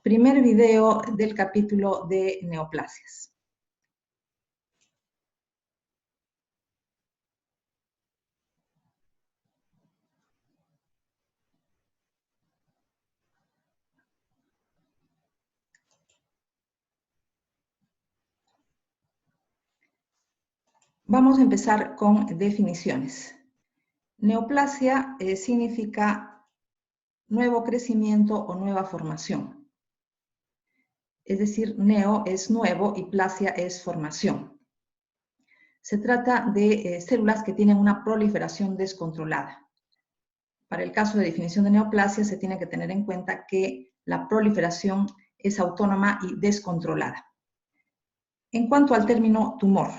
Primer video del capítulo de neoplasias. Vamos a empezar con definiciones. Neoplasia significa nuevo crecimiento o nueva formación. Es decir, neo es nuevo y plasia es formación. Se trata de células que tienen una proliferación descontrolada. Para el caso de definición de neoplasia se tiene que tener en cuenta que la proliferación es autónoma y descontrolada. En cuanto al término tumor,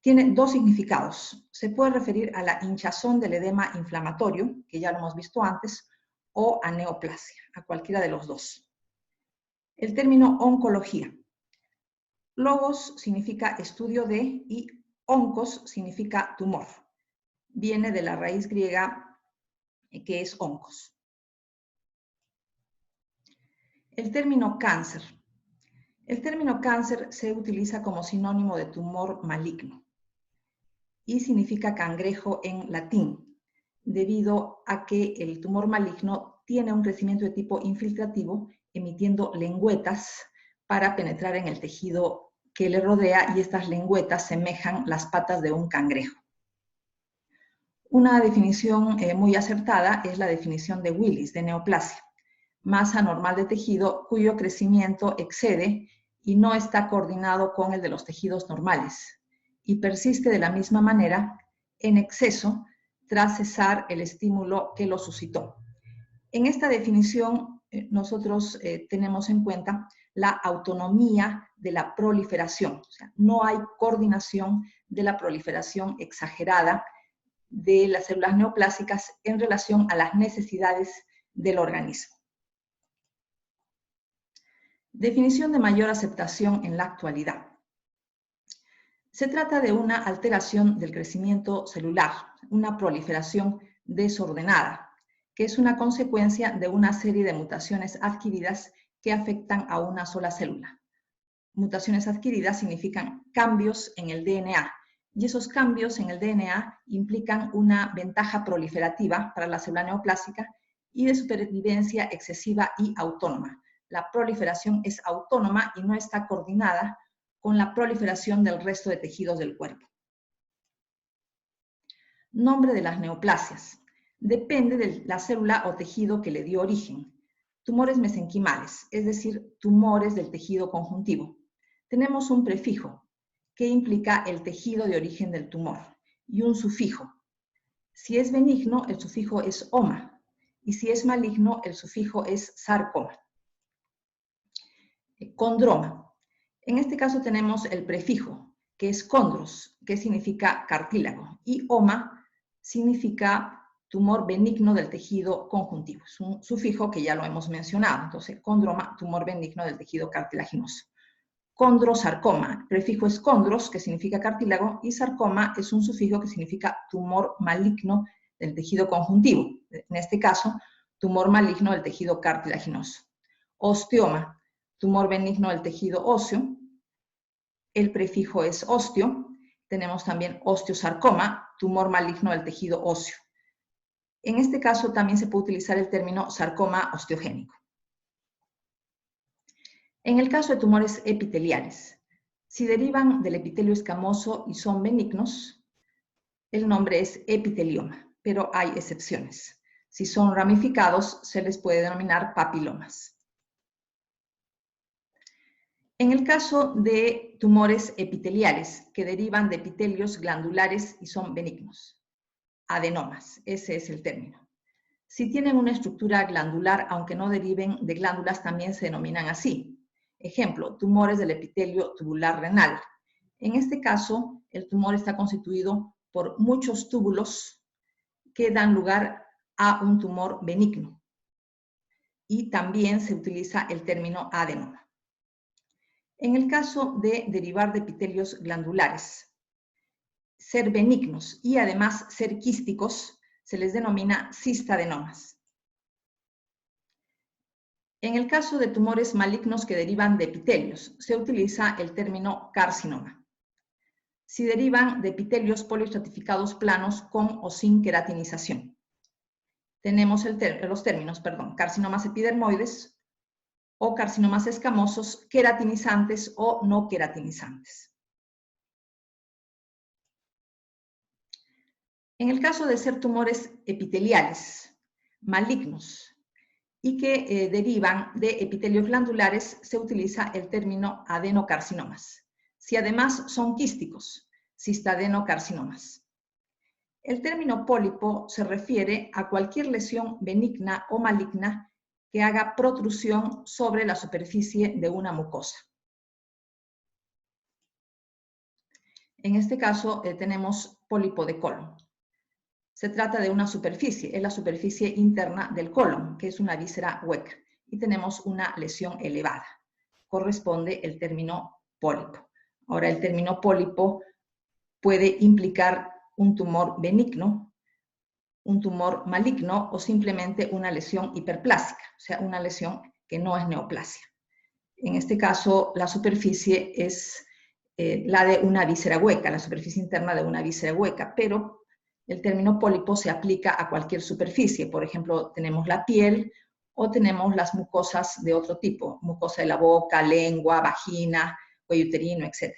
tiene dos significados. Se puede referir a la hinchazón del edema inflamatorio, que ya lo hemos visto antes, o a neoplasia, a cualquiera de los dos. El término oncología. Logos significa estudio de y oncos significa tumor. Viene de la raíz griega que es oncos. El término cáncer. El término cáncer se utiliza como sinónimo de tumor maligno y significa cangrejo en latín, debido a que el tumor maligno tiene un crecimiento de tipo infiltrativo, emitiendo lengüetas para penetrar en el tejido que le rodea, y estas lengüetas semejan las patas de un cangrejo. Una definición muy acertada es la definición de Willis, de neoplasia: masa normal de tejido cuyo crecimiento excede y no está coordinado con el de los tejidos normales, y persiste de la misma manera en exceso tras cesar el estímulo que lo suscitó. En esta definición nosotros tenemos en cuenta la autonomía de la proliferación. O sea, no hay coordinación de la proliferación exagerada de las células neoplásicas en relación a las necesidades del organismo. Definición de mayor aceptación en la actualidad. Se trata de una alteración del crecimiento celular, una proliferación desordenada, que es una consecuencia de una serie de mutaciones adquiridas que afectan a una sola célula. Mutaciones adquiridas significan cambios en el DNA, y esos cambios en el DNA implican una ventaja proliferativa para la célula neoplásica y de supervivencia excesiva y autónoma. La proliferación es autónoma y no está coordinada con la proliferación del resto de tejidos del cuerpo. Nombre de las neoplasias. Depende de la célula o tejido que le dio origen. Tumores mesenquimales, es decir, tumores del tejido conjuntivo. Tenemos un prefijo que implica el tejido de origen del tumor y un sufijo. Si es benigno, el sufijo es oma, y si es maligno, el sufijo es sarcoma. Condroma. En este caso tenemos el prefijo, que es condros, que significa cartílago, y oma significa tumor benigno del tejido conjuntivo. Es un sufijo que ya lo hemos mencionado. Entonces, condroma, tumor benigno del tejido cartilaginoso. Condrosarcoma, prefijo es condros, que significa cartílago, y sarcoma es un sufijo que significa tumor maligno del tejido conjuntivo. En este caso, tumor maligno del tejido cartilaginoso. Osteoma, tumor benigno del tejido óseo. El prefijo es osteo. Tenemos también osteosarcoma, tumor maligno del tejido óseo. En este caso también se puede utilizar el término sarcoma osteogénico. En el caso de tumores epiteliales, si derivan del epitelio escamoso y son benignos, el nombre es epitelioma, pero hay excepciones. Si son ramificados, se les puede denominar papilomas. En el caso de tumores epiteliales que derivan de epitelios glandulares y son benignos, adenomas, ese es el término. Si tienen una estructura glandular, aunque no deriven de glándulas, también se denominan así. Ejemplo, tumores del epitelio tubular renal. En este caso, el tumor está constituido por muchos túbulos que dan lugar a un tumor benigno. Y también se utiliza el término adenoma. En el caso de derivar de epitelios glandulares, ser benignos y además ser quísticos, se les denomina cistadenomas. En el caso de tumores malignos que derivan de epitelios, se utiliza el término carcinoma. Si derivan de epitelios poliestratificados planos con o sin queratinización. Tenemos los términos, carcinomas epidermoides o carcinomas escamosos, queratinizantes o no queratinizantes. En el caso de ser tumores epiteliales, malignos, y que derivan de epitelios glandulares, se utiliza el término adenocarcinomas. Si además son quísticos, cistadenocarcinomas. El término pólipo se refiere a cualquier lesión benigna o maligna que haga protrusión sobre la superficie de una mucosa. En este caso tenemos pólipo de colon. Se trata de una superficie, es la superficie interna del colon, que es una víscera hueca, y tenemos una lesión elevada. Corresponde el término pólipo. Ahora, el término pólipo puede implicar un tumor benigno, un tumor maligno o simplemente una lesión hiperplásica, o sea, una lesión que no es neoplasia. En este caso, la superficie es la de una víscera hueca, la superficie interna de una víscera hueca, pero el término pólipo se aplica a cualquier superficie. Por ejemplo, tenemos la piel o tenemos las mucosas de otro tipo, mucosa de la boca, lengua, vagina, cuello uterino, etc.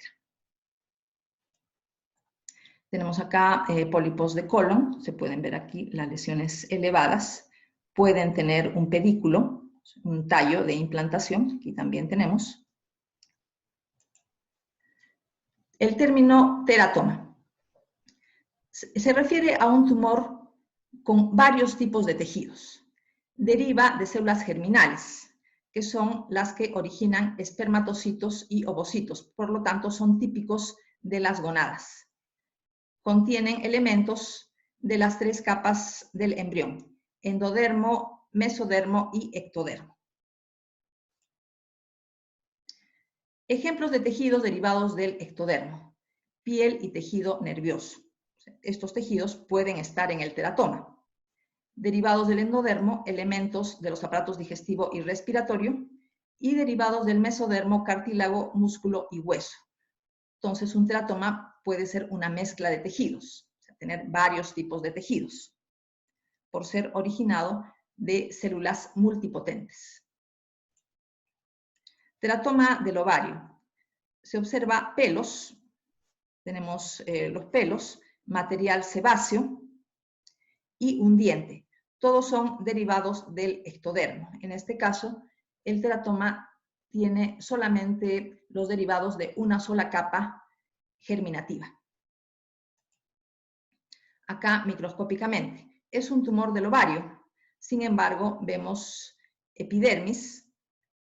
Tenemos acá pólipos de colon, se pueden ver aquí las lesiones elevadas, pueden tener un pedículo, un tallo de implantación, aquí también tenemos. El término teratoma se refiere a un tumor con varios tipos de tejidos. Deriva de células germinales, que son las que originan espermatocitos y ovocitos, por lo tanto son típicos de las gonadas. Contienen elementos de las 3 capas del embrión: endodermo, mesodermo y ectodermo. Ejemplos de tejidos derivados del ectodermo: piel y tejido nervioso. Estos tejidos pueden estar en el teratoma. Derivados del endodermo, elementos de los aparatos digestivo y respiratorio, y derivados del mesodermo, cartílago, músculo y hueso. Entonces, un teratoma puede ser una mezcla de tejidos, o sea, tener varios tipos de tejidos, por ser originado de células multipotentes. Teratoma del ovario. Se observa pelos, tenemos los pelos, material sebáceo y un diente. Todos son derivados del ectodermo. En este caso, el teratoma tiene solamente los derivados de una sola capa germinativa. Acá microscópicamente. Es un tumor del ovario. Sin embargo, vemos epidermis,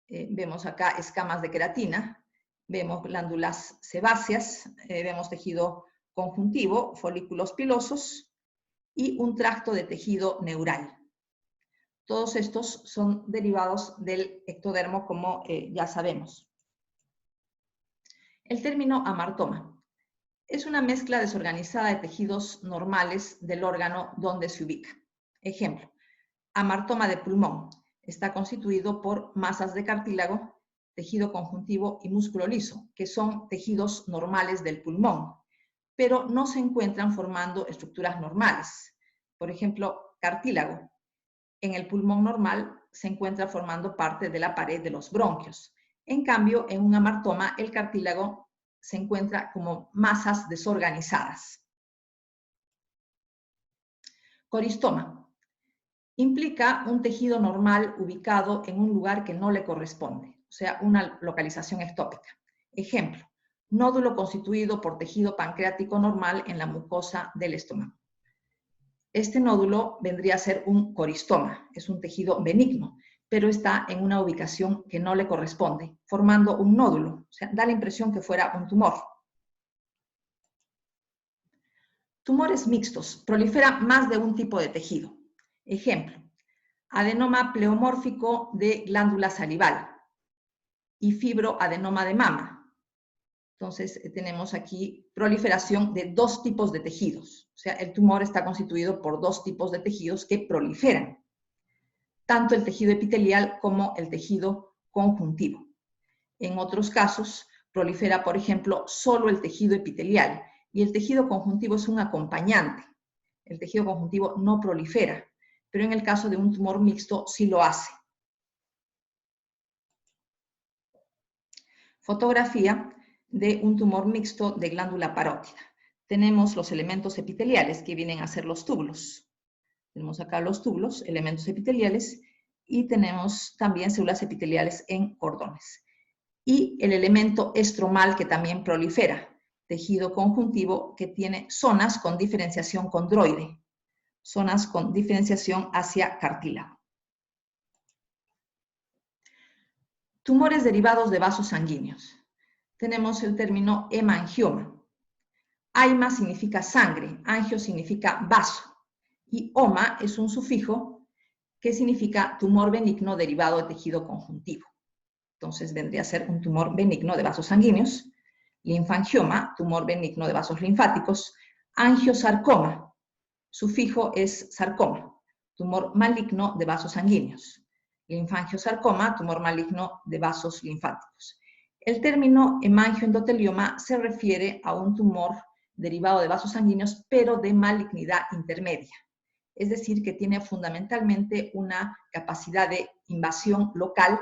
vemos acá escamas de queratina, vemos glándulas sebáceas, vemos tejido conjuntivo, folículos pilosos y un tracto de tejido neural. Todos estos son derivados del ectodermo, como ya sabemos. El término amartoma es una mezcla desorganizada de tejidos normales del órgano donde se ubica. Ejemplo, amartoma de pulmón. Está constituido por masas de cartílago, tejido conjuntivo y músculo liso, que son tejidos normales del pulmón, pero no se encuentran formando estructuras normales. Por ejemplo, cartílago. En el pulmón normal se encuentra formando parte de la pared de los bronquios. En cambio, en un amartoma, el cartílago se encuentra como masas desorganizadas. Coristoma. Implica un tejido normal ubicado en un lugar que no le corresponde, o sea, una localización ectópica. Ejemplo, nódulo constituido por tejido pancreático normal en la mucosa del estómago. Este nódulo vendría a ser un coristoma, es un tejido benigno, pero está en una ubicación que no le corresponde, formando un nódulo, o sea, da la impresión que fuera un tumor. Tumores mixtos, prolifera más de un tipo de tejido. Ejemplo, adenoma pleomórfico de glándula salival y fibroadenoma de mama. Entonces, tenemos aquí proliferación de 2 tipos de tejidos. O sea, el tumor está constituido por 2 tipos de tejidos que proliferan. tanto el tejido epitelial como el tejido conjuntivo. En otros casos, prolifera, por ejemplo, solo el tejido epitelial y el tejido conjuntivo es un acompañante. El tejido conjuntivo no prolifera, pero en el caso de un tumor mixto sí lo hace. Fotografía de un tumor mixto de glándula parótida. Tenemos los elementos epiteliales que vienen a ser los túbulos. Tenemos acá los túbulos, elementos epiteliales, y tenemos también células epiteliales en cordones. Y el elemento estromal que también prolifera, tejido conjuntivo que tiene zonas con diferenciación condroide, zonas con diferenciación hacia cartílago. Tumores derivados de vasos sanguíneos. Tenemos el término hemangioma. Aima significa sangre, angio significa vaso, y oma es un sufijo que significa tumor benigno derivado de tejido conjuntivo. Entonces vendría a ser un tumor benigno de vasos sanguíneos. Linfangioma, tumor benigno de vasos linfáticos. Angiosarcoma, sufijo es sarcoma, tumor maligno de vasos sanguíneos. Linfangiosarcoma, tumor maligno de vasos linfáticos. El término hemangioendotelioma se refiere a un tumor derivado de vasos sanguíneos, pero de malignidad intermedia. Es decir, que tiene fundamentalmente una capacidad de invasión local,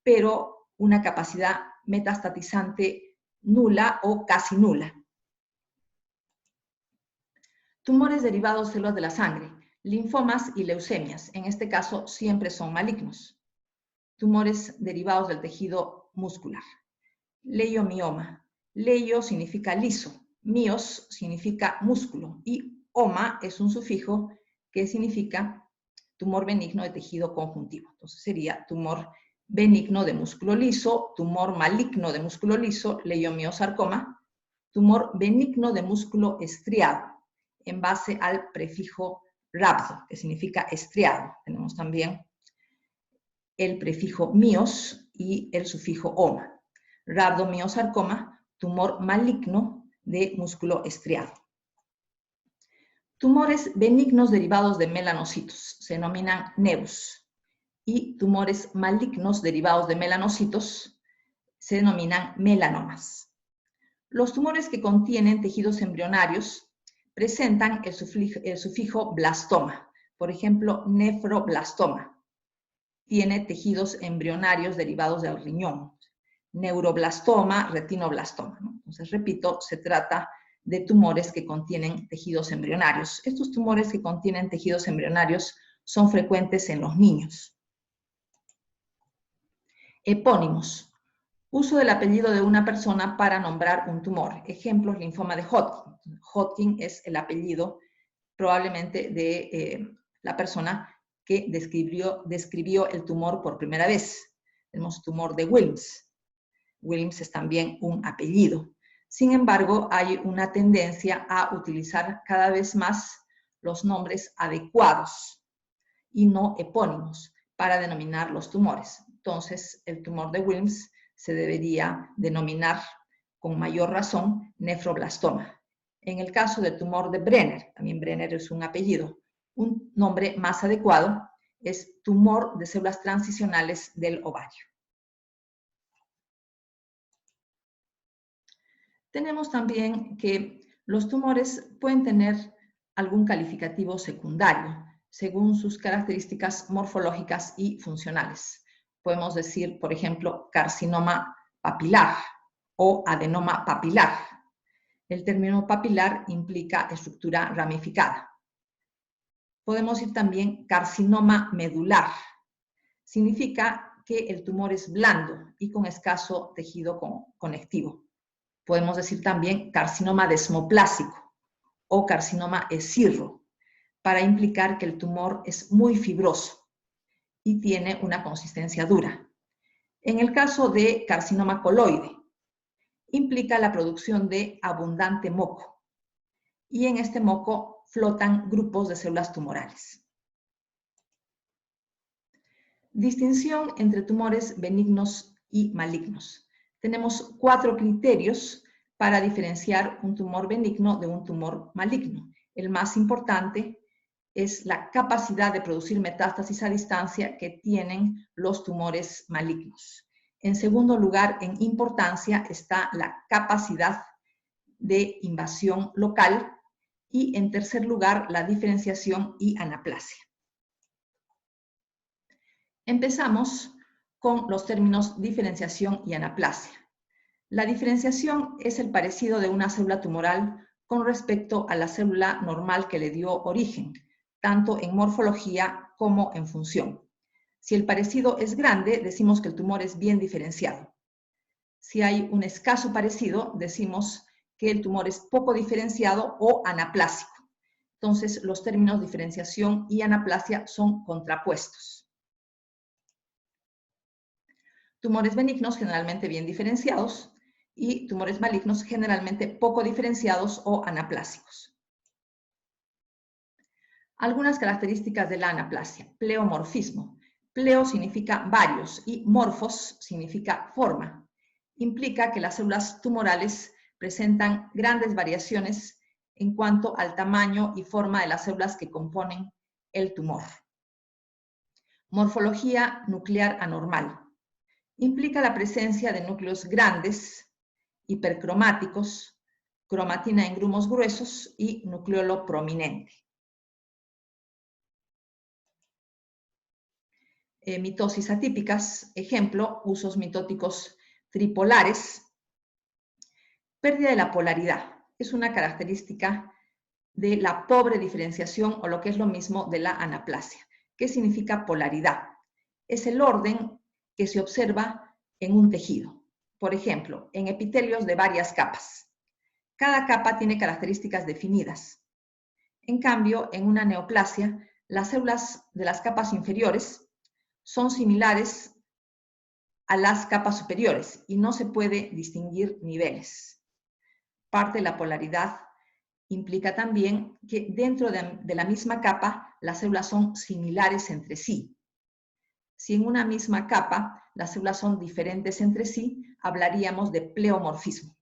pero una capacidad metastatizante nula o casi nula. Tumores derivados de células de la sangre, linfomas y leucemias, en este caso siempre son malignos. Tumores derivados del tejido muscular. Leiomioma. Leio significa liso, mios significa músculo y oma es un sufijo que significa tumor benigno de tejido conjuntivo. Entonces sería tumor benigno de músculo liso, tumor maligno de músculo liso, leiomiosarcoma, tumor benigno de músculo estriado, en base al prefijo rhabdo, que significa estriado. Tenemos también el prefijo mios y el sufijo oma. Rhabdomiosarcoma, tumor maligno de músculo estriado. Tumores benignos derivados de melanocitos se denominan nevus y tumores malignos derivados de melanocitos se denominan melanomas. Los tumores que contienen tejidos embrionarios presentan el sufijo blastoma, por ejemplo, nefroblastoma. Tiene tejidos embrionarios derivados del riñón. Neuroblastoma, retinoblastoma, ¿no? Entonces, repito, se trata de tumores que contienen tejidos embrionarios. Estos tumores que contienen tejidos embrionarios son frecuentes en los niños. Epónimos. Uso del apellido de una persona para nombrar un tumor. Ejemplos, linfoma de Hodgkin. Hodgkin es el apellido probablemente de la persona que describió el tumor por primera vez. Tenemos tumor de Wilms. Wilms es también un apellido. Sin embargo, hay una tendencia a utilizar cada vez más los nombres adecuados y no epónimos para denominar los tumores. Entonces, el tumor de Wilms se debería denominar con mayor razón nefroblastoma. En el caso del tumor de Brenner, también Brenner es un apellido, un nombre más adecuado es tumor de células transicionales del ovario. Tenemos también que los tumores pueden tener algún calificativo secundario según sus características morfológicas y funcionales. Podemos decir, por ejemplo, carcinoma papilar o adenoma papilar. El término papilar implica estructura ramificada. Podemos decir también carcinoma medular. Significa que el tumor es blando y con escaso tejido conectivo. Podemos decir también carcinoma desmoplásico o carcinoma escirro, para implicar que el tumor es muy fibroso y tiene una consistencia dura. En el caso de carcinoma coloide, implica la producción de abundante moco, y en este moco flotan grupos de células tumorales. Distinción entre tumores benignos y malignos. Tenemos 4 criterios para diferenciar un tumor benigno de un tumor maligno. El más importante es la capacidad de producir metástasis a distancia que tienen los tumores malignos. En segundo lugar, en importancia, está la capacidad de invasión local y, en tercer lugar, la diferenciación y anaplasia. Empezamos con los términos diferenciación y anaplasia. La diferenciación es el parecido de una célula tumoral con respecto a la célula normal que le dio origen, tanto en morfología como en función. Si el parecido es grande, decimos que el tumor es bien diferenciado. Si hay un escaso parecido, decimos que el tumor es poco diferenciado o anaplásico. Entonces, los términos diferenciación y anaplasia son contrapuestos. Tumores benignos generalmente bien diferenciados y tumores malignos generalmente poco diferenciados o anaplásicos. Algunas características de la anaplasia. Pleomorfismo. Pleo significa varios y morfos significa forma. Implica que las células tumorales presentan grandes variaciones en cuanto al tamaño y forma de las células que componen el tumor. Morfología nuclear anormal. Implica la presencia de núcleos grandes, hipercromáticos, cromatina en grumos gruesos y nucleolo prominente. Mitosis atípicas, ejemplo, usos mitóticos tripolares. Pérdida de la polaridad, es una característica de la pobre diferenciación o lo que es lo mismo de la anaplasia. ¿Qué significa polaridad? Es el orden que se observa en un tejido. Por ejemplo, en epitelios de varias capas. Cada capa tiene características definidas. En cambio, en una neoplasia, las células de las capas inferiores son similares a las capas superiores y no se puede distinguir niveles. Parte de la polaridad implica también que dentro de la misma capa las células son similares entre sí. Si en una misma capa las células son diferentes entre sí, hablaríamos de pleomorfismo.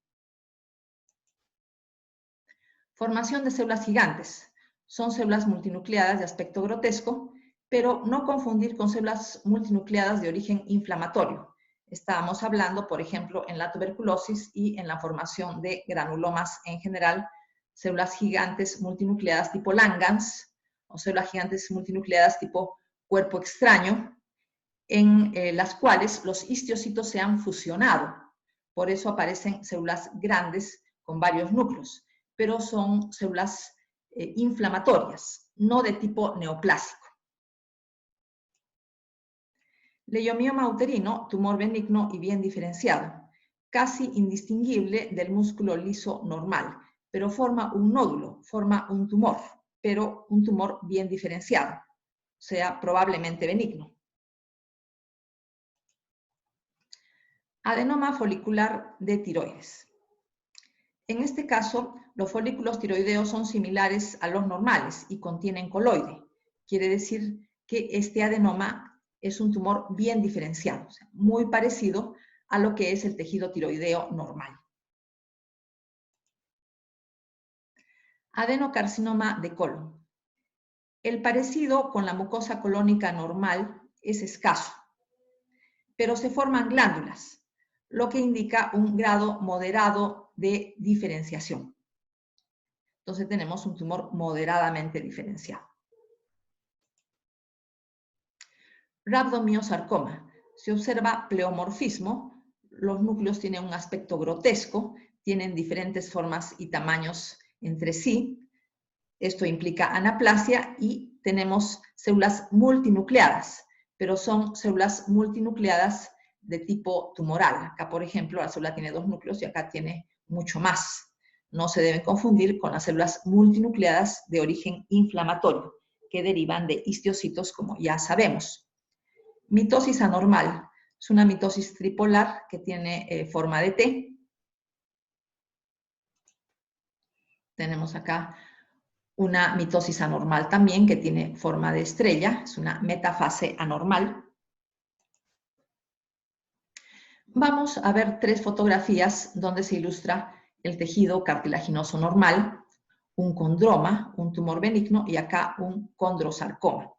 Formación de células gigantes. Son células multinucleadas de aspecto grotesco, pero no confundir con células multinucleadas de origen inflamatorio. Estábamos hablando, por ejemplo, en la tuberculosis y en la formación de granulomas en general, células gigantes multinucleadas tipo Langhans o células gigantes multinucleadas tipo cuerpo extraño, en las cuales los histocitos se han fusionado. Por eso aparecen células grandes con varios núcleos, pero son células inflamatorias, no de tipo neoplásico. Leiomioma uterino, tumor benigno y bien diferenciado, casi indistinguible del músculo liso normal, pero forma un nódulo, forma un tumor, pero un tumor bien diferenciado, o sea, probablemente benigno. Adenoma folicular de tiroides. En este caso, los folículos tiroideos son similares a los normales y contienen coloide. Quiere decir que este adenoma es un tumor bien diferenciado, o sea, muy parecido a lo que es el tejido tiroideo normal. Adenocarcinoma de colon. El parecido con la mucosa colónica normal es escaso, pero se forman glándulas, lo que indica un grado moderado de diferenciación. Entonces tenemos un tumor moderadamente diferenciado. Rhabdomiosarcoma. Se observa pleomorfismo, los núcleos tienen un aspecto grotesco, tienen diferentes formas y tamaños entre sí. Esto implica anaplasia y tenemos células multinucleadas, pero son células multinucleadas de tipo tumoral. Acá, por ejemplo, la célula tiene 2 núcleos y acá tiene mucho más. No se deben confundir con las células multinucleadas de origen inflamatorio, que derivan de histocitos, como ya sabemos. Mitosis anormal. Es una mitosis tripolar que tiene forma de T. Tenemos acá una mitosis anormal también que tiene forma de estrella. Es una metafase anormal. Vamos a ver 3 fotografías donde se ilustra el tejido cartilaginoso normal, un condroma, un tumor benigno, y acá un condrosarcoma.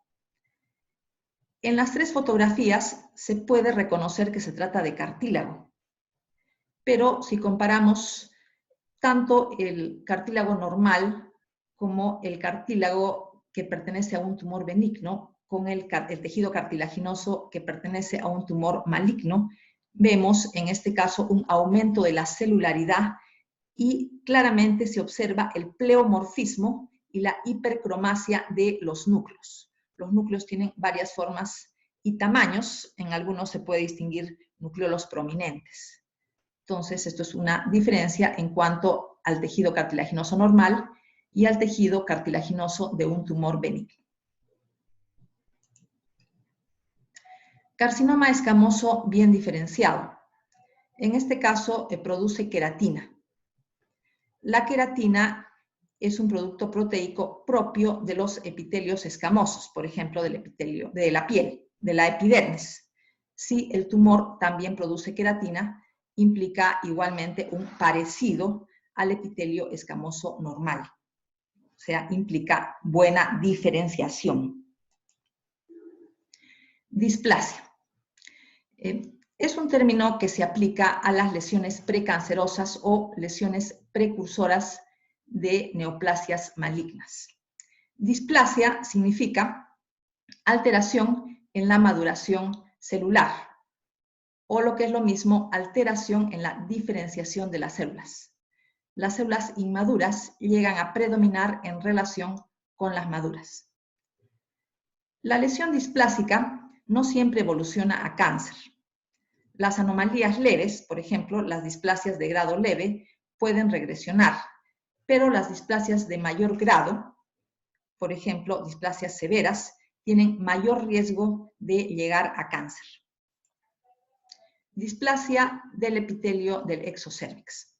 En las tres fotografías se puede reconocer que se trata de cartílago, pero si comparamos tanto el cartílago normal como el cartílago que pertenece a un tumor benigno con el tejido cartilaginoso que pertenece a un tumor maligno, vemos en este caso un aumento de la celularidad y claramente se observa el pleomorfismo y la hipercromasia de los núcleos. Los núcleos tienen varias formas y tamaños, en algunos se puede distinguir nucleolos prominentes. Entonces, esto es una diferencia en cuanto al tejido cartilaginoso normal y al tejido cartilaginoso de un tumor benigno. Carcinoma escamoso bien diferenciado. En este caso, produce queratina. La queratina es un producto proteico propio de los epitelios escamosos, por ejemplo, del epitelio de la piel, de la epidermis. Si el tumor también produce queratina, implica igualmente un parecido al epitelio escamoso normal. O sea, implica buena diferenciación. Displasia. Es un término que se aplica a las lesiones precancerosas o lesiones precursoras de neoplasias malignas. Displasia significa alteración en la maduración celular, o lo que es lo mismo, alteración en la diferenciación de las células. Las células inmaduras llegan a predominar en relación con las maduras. La lesión displásica no siempre evoluciona a cáncer. Las anomalías leves, por ejemplo, las displasias de grado leve, pueden regresionar, pero las displasias de mayor grado, por ejemplo, displasias severas, tienen mayor riesgo de llegar a cáncer. Displasia del epitelio del exocérvix.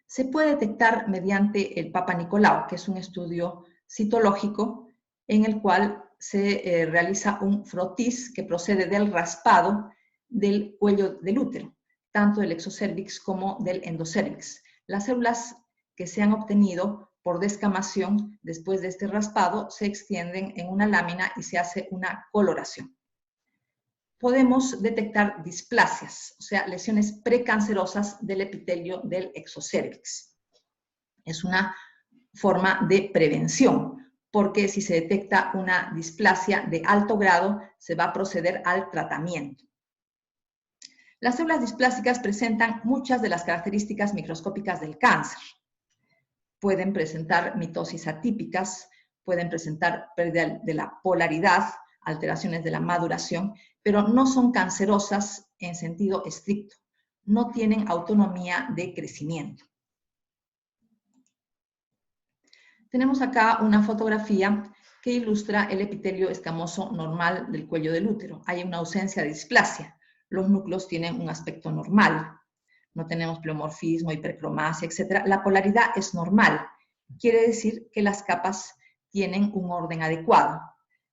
Se puede detectar mediante el Papa Nicolau, que es un estudio citológico en el cual se realiza un frotis que procede del raspado del cuello del útero, tanto del exocérvix como del endocérvix. Las células que se han obtenido por descamación después de este raspado se extienden en una lámina y se hace una coloración. Podemos detectar displasias, o sea, lesiones precancerosas del epitelio del exocérvix. Es una forma de prevención, porque si se detecta una displasia de alto grado, se va a proceder al tratamiento. Las células displásicas presentan muchas de las características microscópicas del cáncer. Pueden presentar mitosis atípicas, pueden presentar pérdida de la polaridad, alteraciones de la maduración, pero no son cancerosas en sentido estricto. No tienen autonomía de crecimiento. Tenemos acá una fotografía que ilustra el epitelio escamoso normal del cuello del útero. Hay una ausencia de displasia. Los núcleos tienen un aspecto normal. No tenemos pleomorfismo, hipercromasia, etc. La polaridad es normal. Quiere decir que las capas tienen un orden adecuado.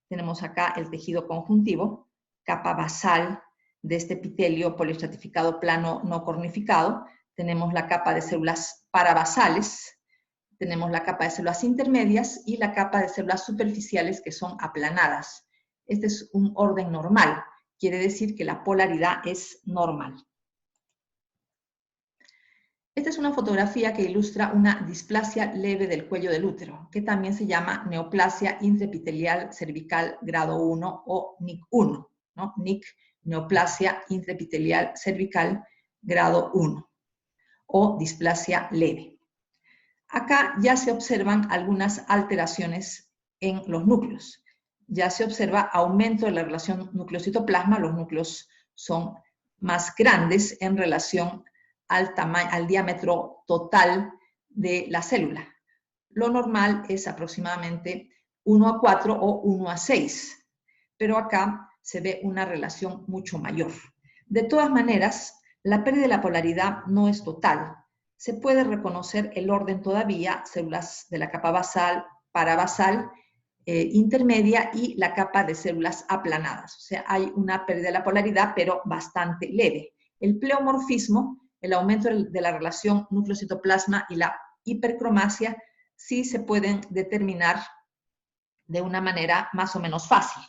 Tenemos acá el tejido conjuntivo, capa basal de este epitelio poliestratificado plano no cornificado. Tenemos la capa de células parabasales, tenemos la capa de células intermedias y la capa de células superficiales que son aplanadas. Este es un orden normal, quiere decir que la polaridad es normal. Esta es una fotografía que ilustra una displasia leve del cuello del útero, que también se llama neoplasia intraepitelial cervical grado 1 o NIC1, ¿no? NIC, neoplasia intraepitelial cervical grado 1, o displasia leve. Acá ya se observan algunas alteraciones en los núcleos. Ya se observa aumento de la relación núcleo-citoplasma, los núcleos son más grandes en relación al diámetro total de la célula. Lo normal es aproximadamente 1:4 o 1:6, pero acá se ve una relación mucho mayor. De todas maneras, la pérdida de la polaridad no es total. Se puede reconocer el orden todavía, células de la capa basal, parabasal, intermedia y la capa de células aplanadas. O sea, hay una pérdida de la polaridad, pero bastante leve. El pleomorfismo, el aumento de la relación núcleo-citoplasma y la hipercromasia sí se pueden determinar de una manera más o menos fácil.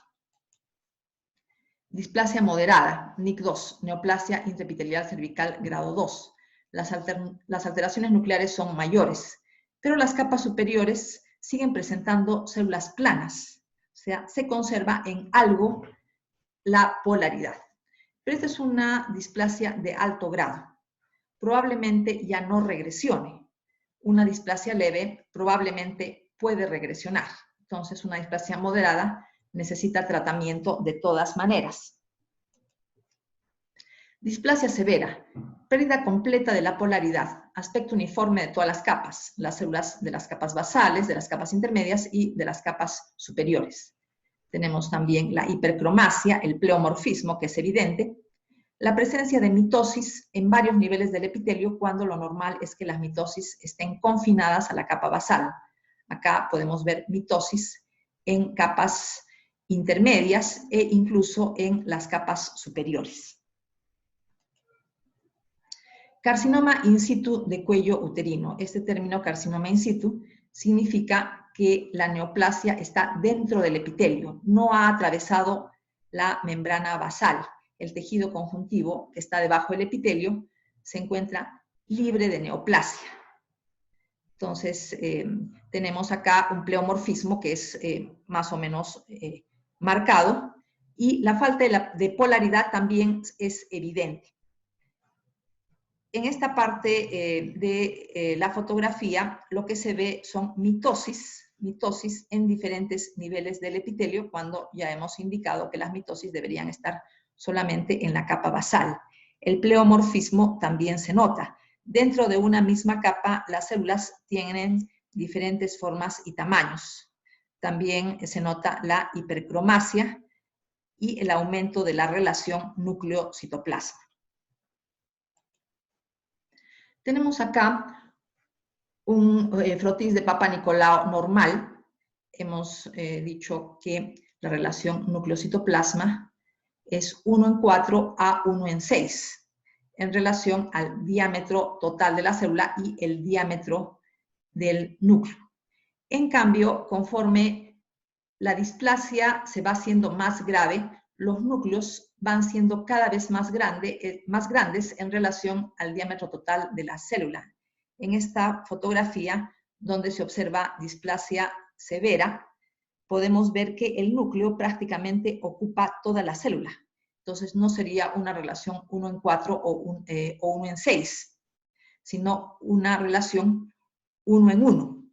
Displasia moderada, NIC2, neoplasia intraepitelial cervical grado 2. Las alteraciones nucleares son mayores, pero las capas superiores siguen presentando células planas, o sea, se conserva en algo la polaridad. Pero esta es una displasia de alto grado. Probablemente ya no regresione. Una displasia leve probablemente puede regresionar. Entonces, una displasia moderada necesita tratamiento de todas maneras. Displasia severa, pérdida completa de la polaridad, aspecto uniforme de todas las células de las capas basales, de las capas intermedias y de las capas superiores. Tenemos también la hipercromasia, el pleomorfismo, que es evidente, la presencia de mitosis en varios niveles del epitelio cuando lo normal es que las mitosis estén confinadas a la capa basal. Acá podemos ver mitosis en capas intermedias e incluso en las capas superiores. Carcinoma in situ de cuello uterino. Este término carcinoma in situ significa que la neoplasia está dentro del epitelio, no ha atravesado la membrana basal. El tejido conjuntivo que está debajo del epitelio se encuentra libre de neoplasia. Entonces, tenemos acá un pleomorfismo que es más o menos marcado y la falta de polaridad también es evidente. En esta parte de la fotografía lo que se ve son mitosis en diferentes niveles del epitelio cuando ya hemos indicado que las mitosis deberían estar solamente en la capa basal. El pleomorfismo también se nota. Dentro de una misma capa, las células tienen diferentes formas y tamaños. También se nota la hipercromasia y el aumento de la relación núcleo-citoplasma. Tenemos acá un frotis de Papa Nicolau normal. Hemos dicho que la relación núcleo-citoplasma es 1 en 4 a 1 en 6 en relación al diámetro total de la célula y el diámetro del núcleo. En cambio, conforme la displasia se va haciendo más grave, los núcleos van siendo cada vez más grandes en relación al diámetro total de la célula. En esta fotografía, donde se observa displasia severa, podemos ver que el núcleo prácticamente ocupa toda la célula. Entonces, no sería una relación 1 en 4 o 1 en 6, sino una relación 1 en 1. O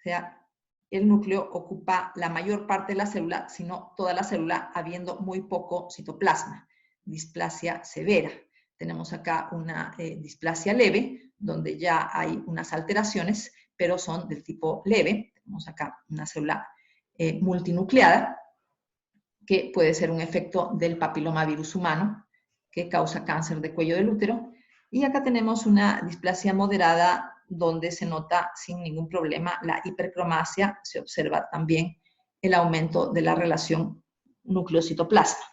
sea, el núcleo ocupa la mayor parte de la célula, sino toda la célula, habiendo muy poco citoplasma. Displasia severa. Tenemos acá una displasia leve, donde ya hay unas alteraciones, pero son del tipo leve. Tenemos acá una célula multinucleada, que puede ser un efecto del papilomavirus humano, que causa cáncer de cuello del útero. Y acá tenemos una displasia moderada, donde se nota sin ningún problema la hipercromasia, se observa también el aumento de la relación núcleo-citoplasma.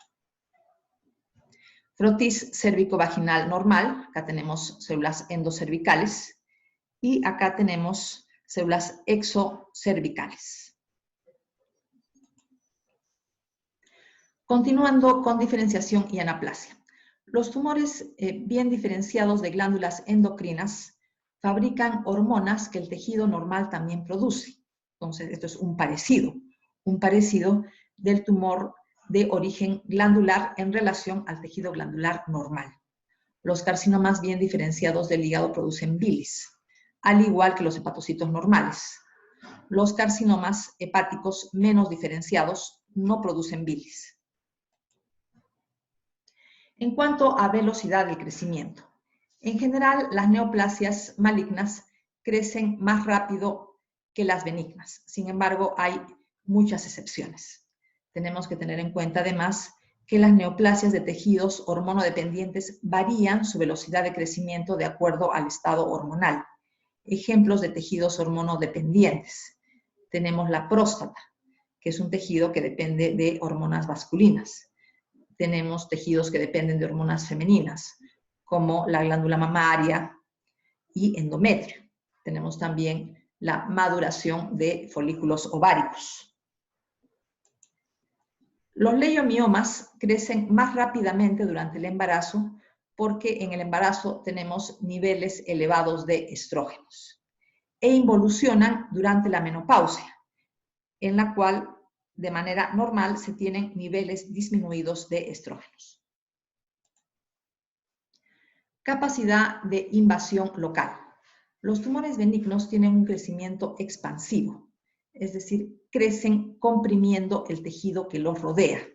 Frotis cérvico-vaginal normal, acá tenemos células endocervicales y acá tenemos células exocervicales. Continuando con diferenciación y anaplasia. Los tumores bien diferenciados de glándulas endocrinas fabrican hormonas que el tejido normal también produce. Entonces, esto es un parecido del tumor de origen glandular en relación al tejido glandular normal. Los carcinomas bien diferenciados del hígado producen bilis, al igual que los hepatocitos normales. Los carcinomas hepáticos menos diferenciados no producen bilis. En cuanto a velocidad del crecimiento, en general las neoplasias malignas crecen más rápido que las benignas. Sin embargo, hay muchas excepciones. Tenemos que tener en cuenta además que las neoplasias de tejidos hormonodependientes varían su velocidad de crecimiento de acuerdo al estado hormonal. Ejemplos de tejidos hormonodependientes. Tenemos la próstata, que es un tejido que depende de hormonas masculinas. Tenemos tejidos que dependen de hormonas femeninas, como la glándula mamaria y endometrio. Tenemos también la maduración de folículos ováricos. Los leiomiomas crecen más rápidamente durante el embarazo porque en el embarazo tenemos niveles elevados de estrógenos e involucionan durante la menopausia, en la cual de manera normal se tienen niveles disminuidos de estrógenos. Capacidad de invasión local. Los tumores benignos tienen un crecimiento expansivo, es decir, crecen comprimiendo el tejido que los rodea.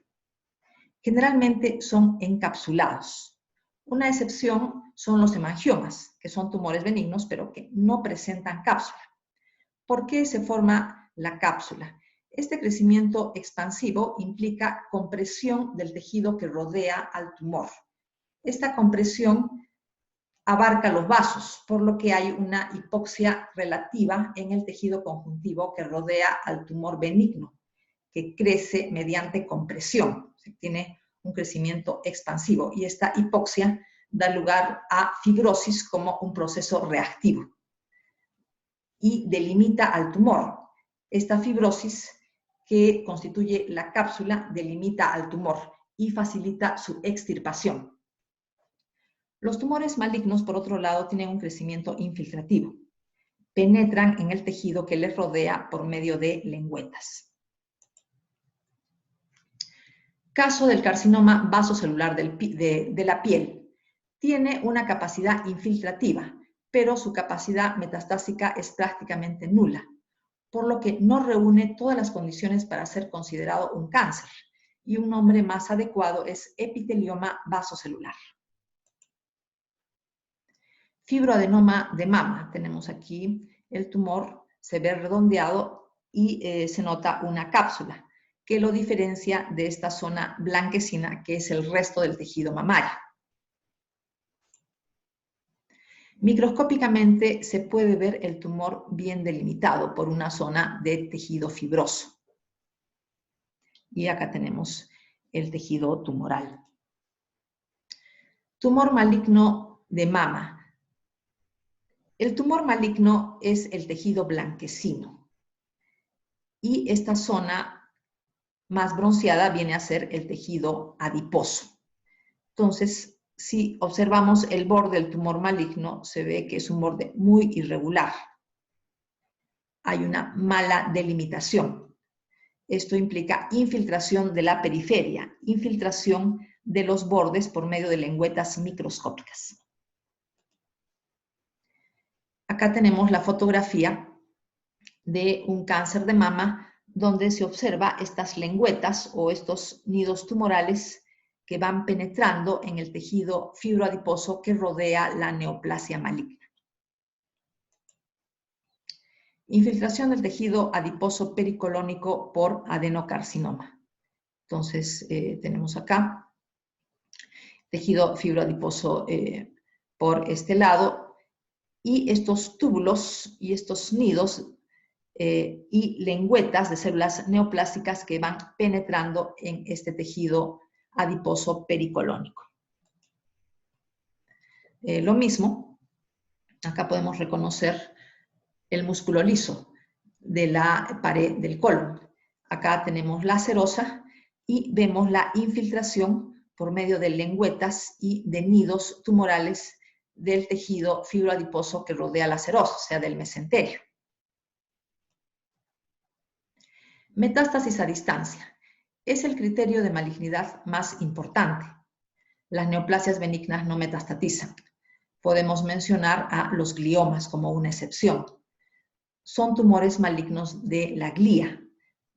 Generalmente son encapsulados. Una excepción son los hemangiomas, que son tumores benignos, pero que no presentan cápsula. ¿Por qué se forma la cápsula? Este crecimiento expansivo implica compresión del tejido que rodea al tumor. Esta compresión abarca los vasos, por lo que hay una hipoxia relativa en el tejido conjuntivo que rodea al tumor benigno, que crece mediante compresión. Tiene un crecimiento expansivo y esta hipoxia da lugar a fibrosis como un proceso reactivo y delimita al tumor. Esta fibrosis que constituye la cápsula delimita al tumor y facilita su extirpación. Los tumores malignos, por otro lado, tienen un crecimiento infiltrativo. Penetran en el tejido que les rodea por medio de lengüetas. Caso del carcinoma vasocelular de la piel. Tiene una capacidad infiltrativa, pero su capacidad metastásica es prácticamente nula, por lo que no reúne todas las condiciones para ser considerado un cáncer, y un nombre más adecuado es epitelioma vasocelular. Fibroadenoma de mama. Tenemos aquí el tumor, se ve redondeado y se nota una cápsula que lo diferencia de esta zona blanquecina que es el resto del tejido mamario. Microscópicamente se puede ver el tumor bien delimitado por una zona de tejido fibroso. Y acá tenemos el tejido tumoral. Tumor maligno de mama. El tumor maligno es el tejido blanquecino y esta zona más bronceada viene a ser el tejido adiposo. Entonces, si observamos el borde del tumor maligno, se ve que es un borde muy irregular. Hay una mala delimitación. Esto implica infiltración de la periferia, infiltración de los bordes por medio de lengüetas microscópicas. Acá tenemos la fotografía de un cáncer de mama donde se observa estas lengüetas o estos nidos tumorales que van penetrando en el tejido fibroadiposo que rodea la neoplasia maligna. Infiltración del tejido adiposo pericolónico por adenocarcinoma. Entonces, tenemos acá tejido fibroadiposo por este lado y estos túbulos y estos nidos y lengüetas de células neoplásticas que van penetrando en este tejido adiposo pericolónico. Lo mismo, acá podemos reconocer el músculo liso de la pared del colon. Acá tenemos la serosa y vemos la infiltración por medio de lengüetas y de nidos tumorales del tejido fibroadiposo que rodea la serosa, o sea, del mesenterio. Metástasis a distancia. Es el criterio de malignidad más importante. Las neoplasias benignas no metastatizan. Podemos mencionar a los gliomas como una excepción. Son tumores malignos de la glía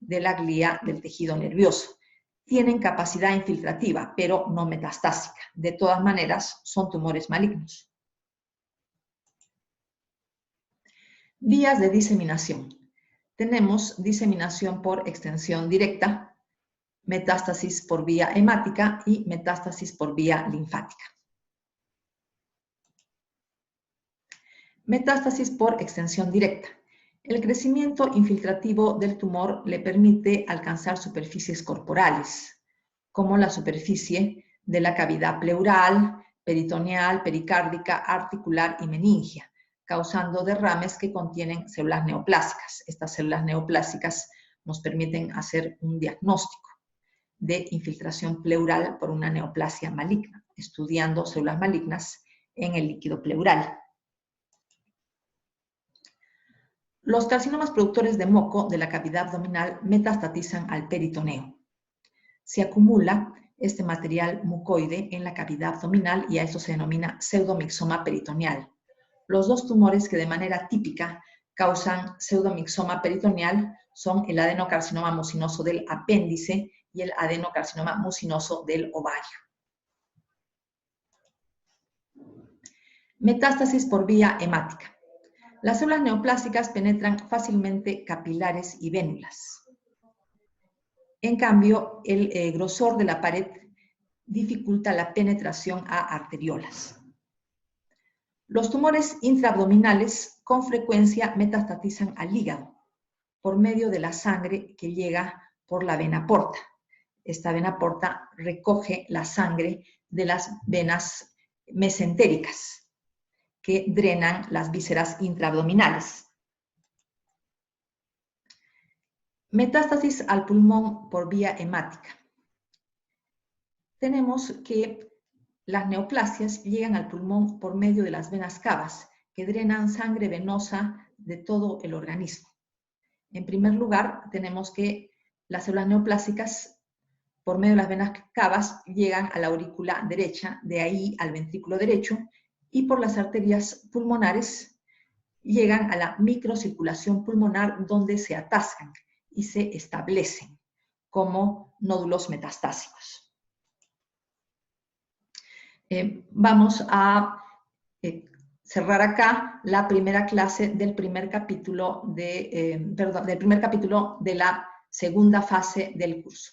del tejido nervioso. Tienen capacidad infiltrativa, pero no metastásica. De todas maneras, son tumores malignos. Vías de diseminación. Tenemos diseminación por extensión directa, metástasis por vía hemática y metástasis por vía linfática. Metástasis por extensión directa. El crecimiento infiltrativo del tumor le permite alcanzar superficies corporales, como la superficie de la cavidad pleural, peritoneal, pericárdica, articular y meningia, causando derrames que contienen células neoplásicas. Estas células neoplásicas nos permiten hacer un diagnóstico de infiltración pleural por una neoplasia maligna, estudiando células malignas en el líquido pleural. Los carcinomas productores de moco de la cavidad abdominal metastatizan al peritoneo. Se acumula este material mucoide en la cavidad abdominal y a esto se denomina pseudomixoma peritoneal. Los dos tumores que de manera típica causan pseudomixoma peritoneal son el adenocarcinoma mucinoso del apéndice y el adenocarcinoma mucinoso del ovario. Metástasis por vía hemática. Las células neoplásicas penetran fácilmente capilares y vénulas. En cambio, el grosor de la pared dificulta la penetración a arteriolas. Los tumores intraabdominales con frecuencia metastatizan al hígado por medio de la sangre que llega por la vena porta. Esta vena porta recoge la sangre de las venas mesentéricas que drenan las vísceras intraabdominales. Metástasis al pulmón por vía hemática. Tenemos que las neoplasias llegan al pulmón por medio de las venas cavas, que drenan sangre venosa de todo el organismo. En primer lugar, tenemos que las células neoplásicas, por medio de las venas cavas, llegan a la aurícula derecha, de ahí al ventrículo derecho, y por las arterias pulmonares llegan a la microcirculación pulmonar, donde se atascan y se establecen como nódulos metastásicos. Vamos a cerrar acá la primera clase del primer capítulo de la segunda fase del curso.